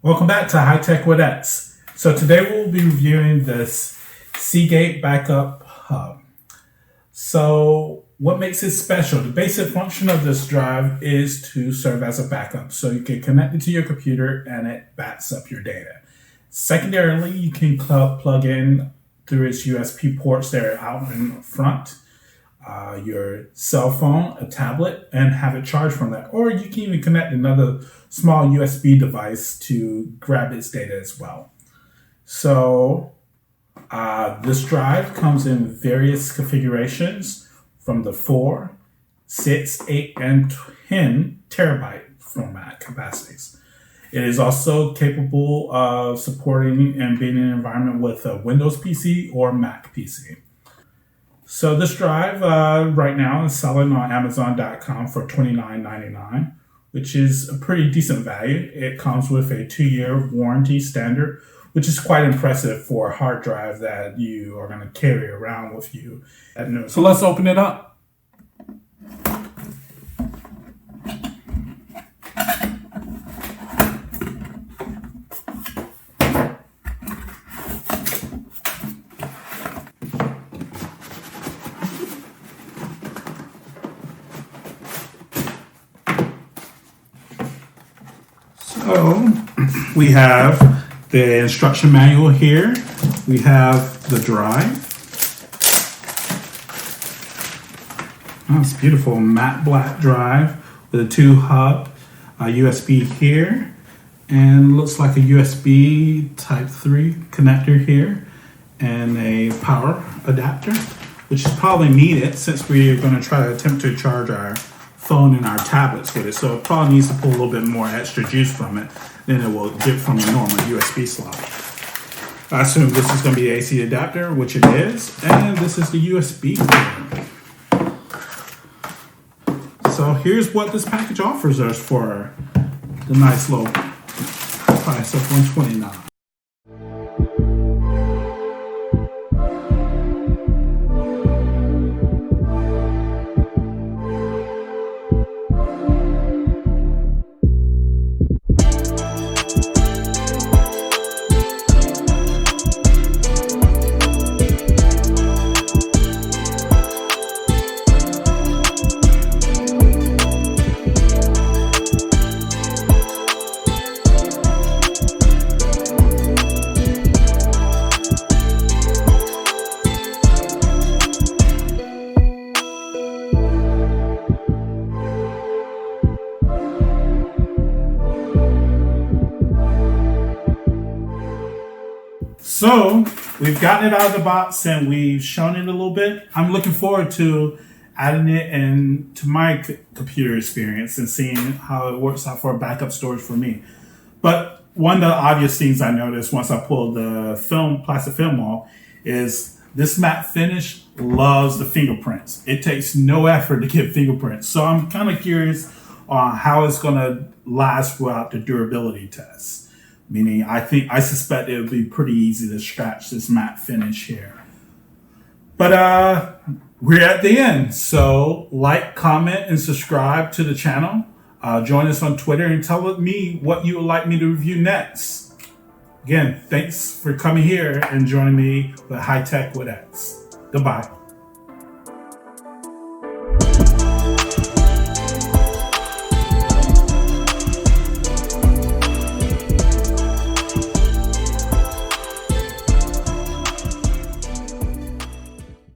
Welcome back to High Tech with X. So today we'll be reviewing this Seagate Backup Hub. So what makes it special? The basic function of this drive is to serve as a backup. So you can connect it to your computer and it backs up your data. Secondarily, you can plug in through its USB ports that are out in front, your cell phone, a tablet, and have it charged from that. Or you can even connect another small USB device to grab its data as well. So this drive comes in various configurations from the 4, 6, 8, and 10 terabyte format capacities. It is also capable of supporting and being in an environment with a Windows PC or Mac PC. So this drive right now is selling on Amazon.com for $29.99, which is a pretty decent value. It comes with a 2-year warranty standard, which is quite impressive for a hard drive that you are going to carry around with you. So let's open it up. So we have the instruction manual here. We have the drive. Oh, it's beautiful, matte black drive with a 2-hub, a USB here, and looks like a USB Type 3 connector here, and a power adapter, which is probably needed since we are going to try to attempt to charge our phone and our tablets with it. So it probably needs to pull a little bit more extra juice from it than it will get from a normal USB slot. I assume this is going to be the AC adapter, which it is, and this is the USB port. So here's what this package offers us for the nice low price of $129. So we've gotten it out of the box and we've shown it a little bit. I'm looking forward to adding it into my computer experience and seeing how it works out for backup storage for me. But one of the obvious things I noticed once I pulled the plastic film off is this matte finish loves the fingerprints. It takes no effort to get fingerprints. So I'm kind of curious on how it's going to last throughout the durability test. Meaning, I suspect it would be pretty easy to scratch this matte finish here. But we're at the end. So like, comment, and subscribe to the channel. Join us on Twitter and tell me what you would like me to review next. Again, thanks for coming here and joining me with High Tech with X. Goodbye.